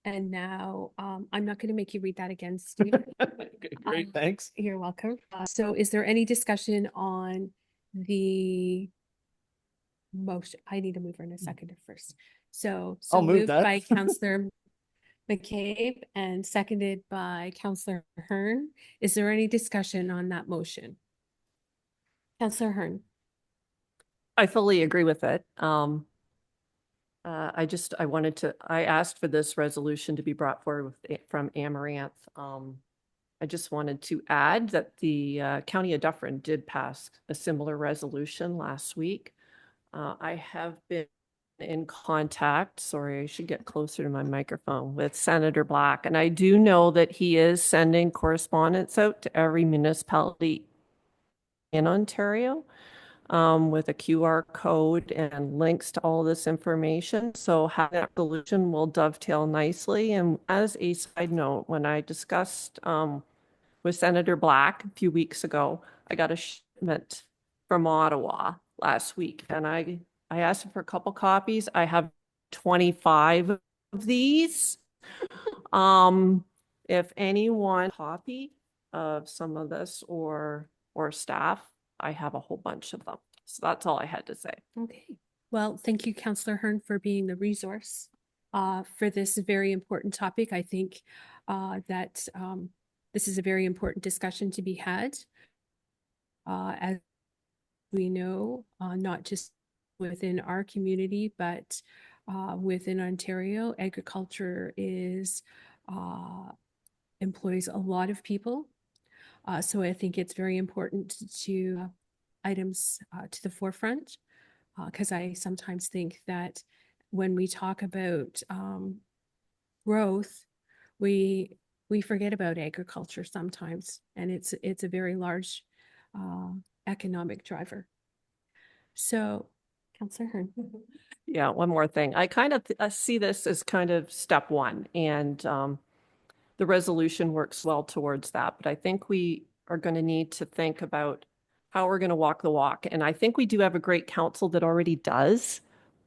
And now I'm not going to make you read that again, Steve. Great, thanks. You're welcome. So is there any discussion on the motion? I need a mover and a seconder first. So I'll move moved that. by Councillor McCabe and seconded by Councillor Hearn. Is there any discussion on that motion? Councillor Hearn. I fully agree with it. I asked for this resolution to be brought forward from Amaranth. I just wanted to add that the County of Dufferin did pass a similar resolution last week. I have been in contact, sorry, I should get closer to my microphone, with Senator Black, and I do know that he is sending correspondence out to every municipality in Ontario with a QR code and links to all this information. So having that resolution will dovetail nicely. And as a side note, when I discussed with Senator Black a few weeks ago, I got a shipment from Ottawa last week, and I asked him for a couple copies. I have 25 of these. If anyone copy of some of this or staff, I have a whole bunch of them. So that's all I had to say. Okay. Well, thank you, Councillor Hearn, for being the resource for this very important topic. I think that this is a very important discussion to be had. As we know, not just within our community, but within Ontario, agriculture employs a lot of people. So I think it's very important to items to the forefront, because I sometimes think that when we talk about growth, we forget about agriculture sometimes, and it's a very large economic driver. So, Councillor Hearn. Yeah, one more thing. I kind of see this as kind of step one, and the resolution works well towards that. But I think we are going to need to think about how we're going to walk the walk. And I think we do have a great council that already does,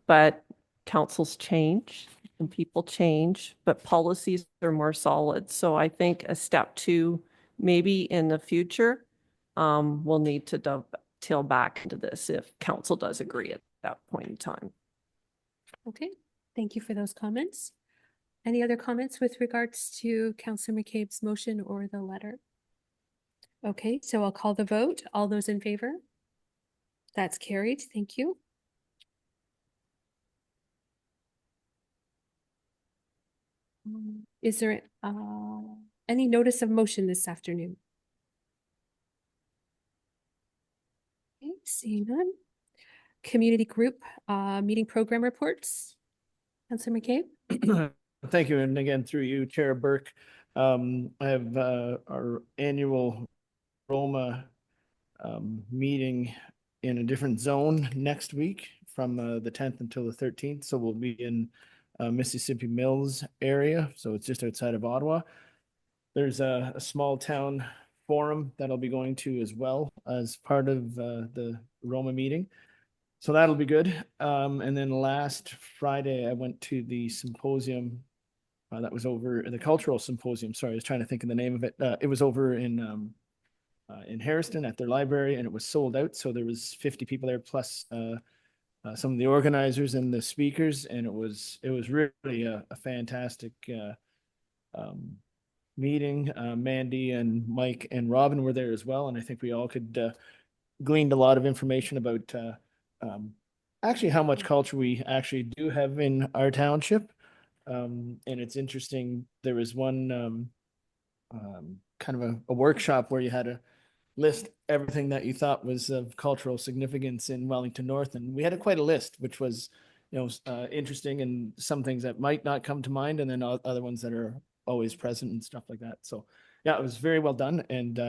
but councils change and people change, but policies are more solid. So I think a step two, maybe in the future, we'll need to dovetail back into this if council does agree at that point in time. Okay, thank you for those comments. Any other comments with regards to Councillor McCabe's motion or the letter? Okay, so I'll call the vote. All those in favor? That's carried. Thank you. Is there any notice of motion this afternoon? Okay, seeing none. Community group meeting program reports. Councillor McCabe? Thank you, and again, through you, Chair Burke. I have our annual Roma meeting in a different zone next week from the 10th until the 13th. So we'll be in Mississippi Mills area. So it's just outside of Ottawa. There's a small town forum that I'll be going to as well as part of the Roma meeting. So that'll be good. And then last Friday, I went to the symposium that was over the cultural symposium. Sorry, I was trying to think of the name of it. It was over in Harrison at their library, and it was sold out. So there was 50 people there, plus some of the organizers and the speakers, and it was really a fantastic meeting. Mandy and Mike and Robin were there as well, and I think we all could gleaned a lot of information about actually how much culture we actually do have in our township. And it's interesting, there was one kind of a workshop where you had to list everything that you thought was of cultural significance in Wellington North, and we had quite a list, which was interesting, and some things that might not come to mind, and then other ones that are always present and stuff like that. So yeah, it was very well done, and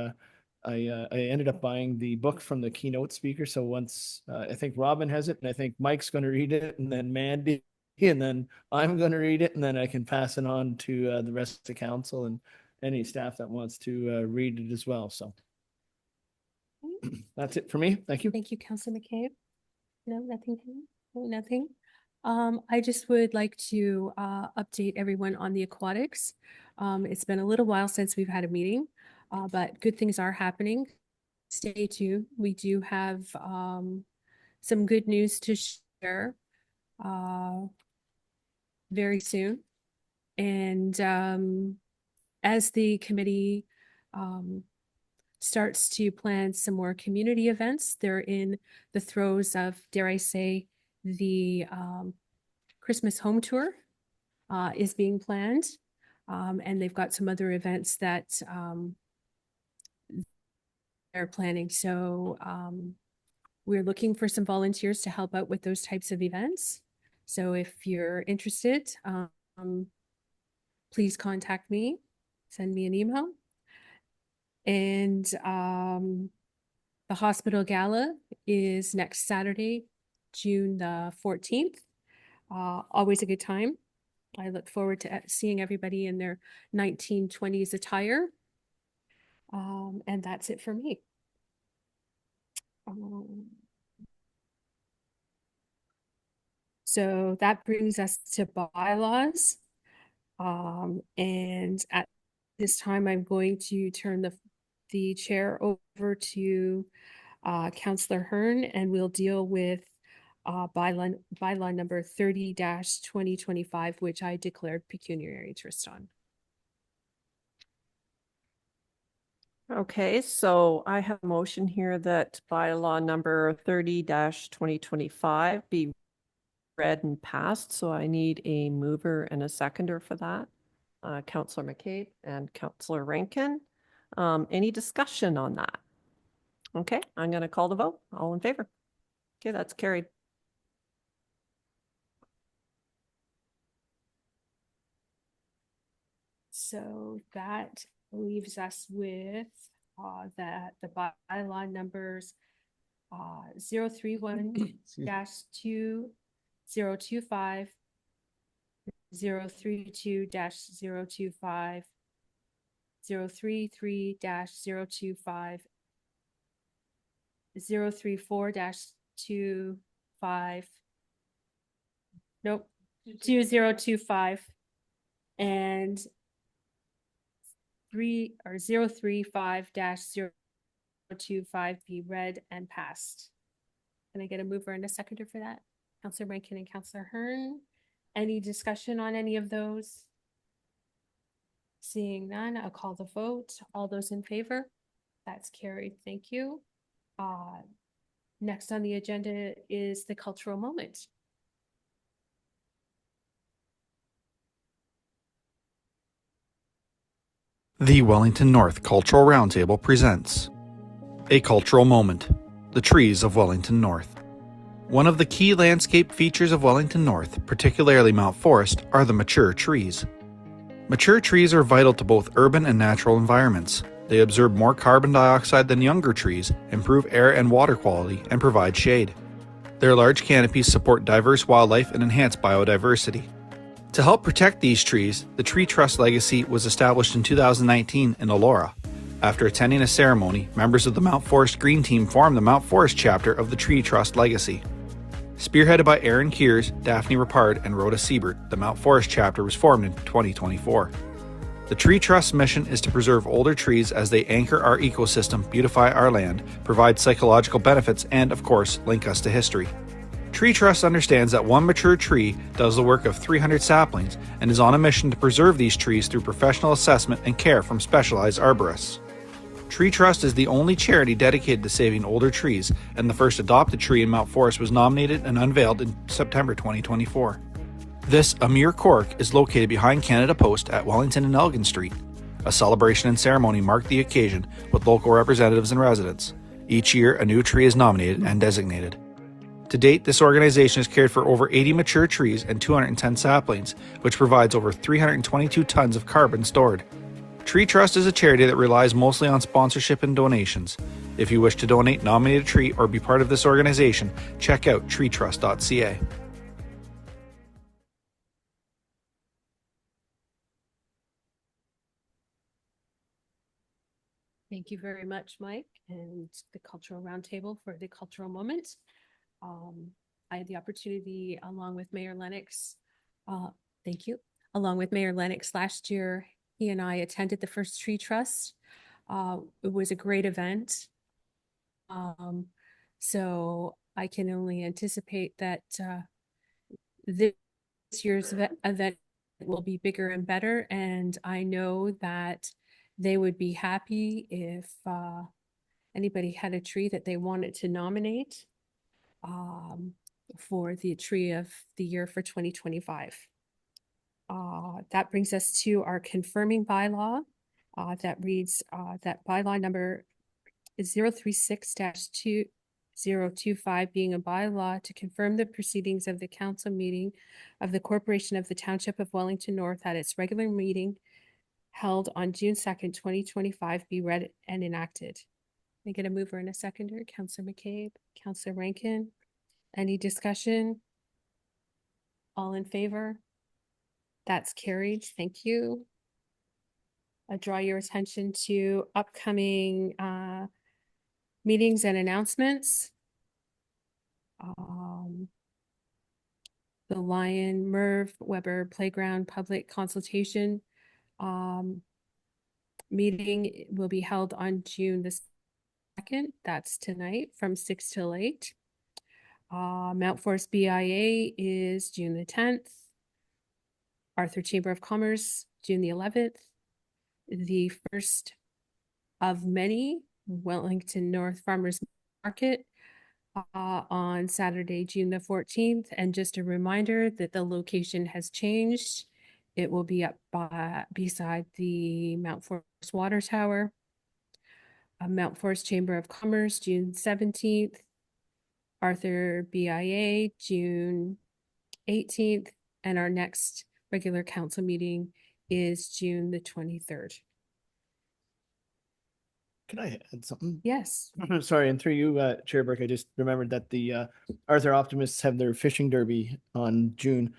I ended up buying the book from the keynote speaker. So once I think Robin has it, and I think Mike's going to read it, and then Mandy, and then I'm going to read it, and then I can pass it on to the rest of the council and any staff that wants to read it as well. So that's it for me. Thank you. Thank you, Councillor McCabe. No, nothing. No, nothing. I just would like to update everyone on the aquatics. It's been a little while since we've had a meeting, but good things are happening. Stay tuned. We do have some good news to share very soon. And as the committee starts to plan some more community events, they're in the throes of, dare I say, the Christmas home tour is being planned. And they've got some other events that they're planning. So we're looking for some volunteers to help out with those types of events. So if you're interested, please contact me, send me an email. And the hospital gala is next Saturday, June the 14th. Always a good time. I look forward to seeing everybody in their 1920s attire. And that's it for me. So that brings us to bylaws. And at this time, I'm going to turn the chair over to Councillor Hearn, and we'll deal with bylaw number 30-2025, which I declared pecuniary interest on. Okay, so I have a motion here that bylaw number 30-2025 be read and passed. So I need a mover and a seconder for that. Councillor McCabe and Councillor Rankin. Any discussion on that? Okay, I'm going to call the vote. All in favor? Okay, that's carried. So that leaves us with the bylaw numbers 031-2025, 032-025, 033-025, 034-25, nope, 2025, and 035-025 be read and passed. Can I get a mover and a seconder for that? Councillor Rankin and Councillor Hearn. Any discussion on any of those? Seeing none, I'll call the vote. All those in favor? That's carried. Thank you. Next on the agenda is the cultural moment. The Wellington North Cultural Roundtable presents A Cultural Moment, the Trees of Wellington North. One of the key landscape features of Wellington North, particularly Mount Forest, are the mature trees. Mature trees are vital to both urban and natural environments. They absorb more carbon dioxide than younger trees, improve air and water quality, and provide shade. Their large canopies support diverse wildlife and enhance biodiversity. To help protect these trees, the Tree Trust Legacy was established in 2019 in Elora. After attending a ceremony, members of the Mount Forest Green Team formed the Mount Forest chapter of the Tree Trust Legacy. Spearheaded by Aaron Keers, Daphne Rapard, and Rhoda Siebert, the Mount Forest chapter was formed in 2024. The Tree Trust's mission is to preserve older trees as they anchor our ecosystem, beautify our land, provide psychological benefits, and, of course, link us to history. Tree Trust understands that one mature tree does the work of 300 saplings and is on a mission to preserve these trees through professional assessment and care from specialized arborists. Tree Trust is the only charity dedicated to saving older trees, and the first adopted tree in Mount Forest was nominated and unveiled in September 2024. This Amir Cork is located behind Canada Post at Wellington and Elgin Street. A celebration and ceremony marked the occasion with local representatives and residents. Each year, a new tree is nominated and designated. To date, this organization has cared for over 80 mature trees and 210 saplings, which provides over 322 tons of carbon stored. Tree Trust is a charity that relies mostly on sponsorship and donations. If you wish to donate, nominate a tree, or be part of this organization, check out treetrust.ca. Thank you very much, Mike, and the Cultural Roundtable for the cultural moment. I had the opportunity along with Mayor Lennox, thank you, along with Mayor Lennox last year. He and I attended the first Tree Trust. It was a great event. So I can only anticipate that this year's event will be bigger and better. And I know that they would be happy if anybody had a tree that they wanted to nominate for the Tree of the Year for 2025. That brings us to our confirming bylaw that reads that bylaw number is 036-2025 being a bylaw to confirm the proceedings of the council meeting of the Corporation of the Township of Wellington North at its regular meeting held on June 2nd, 2025 be read and enacted. Can I get a mover and a seconder? Councillor McCabe, Councillor Rankin. Any discussion? All in favor? That's carried. Thank you. I draw your attention to upcoming meetings and announcements. The Lion Merv Weber Playground Public Consultation meeting will be held on June the 2nd. That's tonight from 6 till 8. Mount Forest BIA is June the 10th. Arthur Chamber of Commerce, June the 11th. The first of many, Wellington North Farmers Market on Saturday, June the 14th. And just a reminder that the location has changed. It will be up beside the Mount Forest Water Tower. Mount Forest Chamber of Commerce, June 17th. Arthur BIA, June 18th. And our next regular council meeting is June the 23rd. Can I add something? Yes. Sorry, and through you, Chair Burke, I just remembered that the Arthur Optimists have their fishing derby on June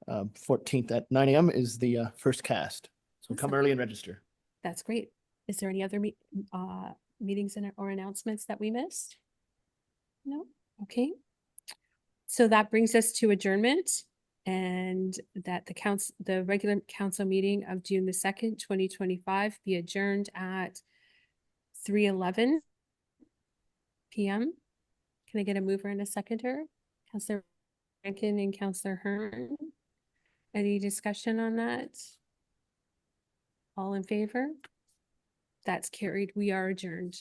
14th at 9 a.m. is the first cast. So come Awesome. early and register. That's great. Is there any other meetings or announcements that we missed? No? Okay. So that brings us to adjournment, and that the regular council meeting of June the 2nd, 2025 be adjourned at 3:11 p.m. Can I get a mover and a seconder? Councillor Rankin and Councillor Hearn. Any discussion on that? All in favor? That's carried. We are adjourned.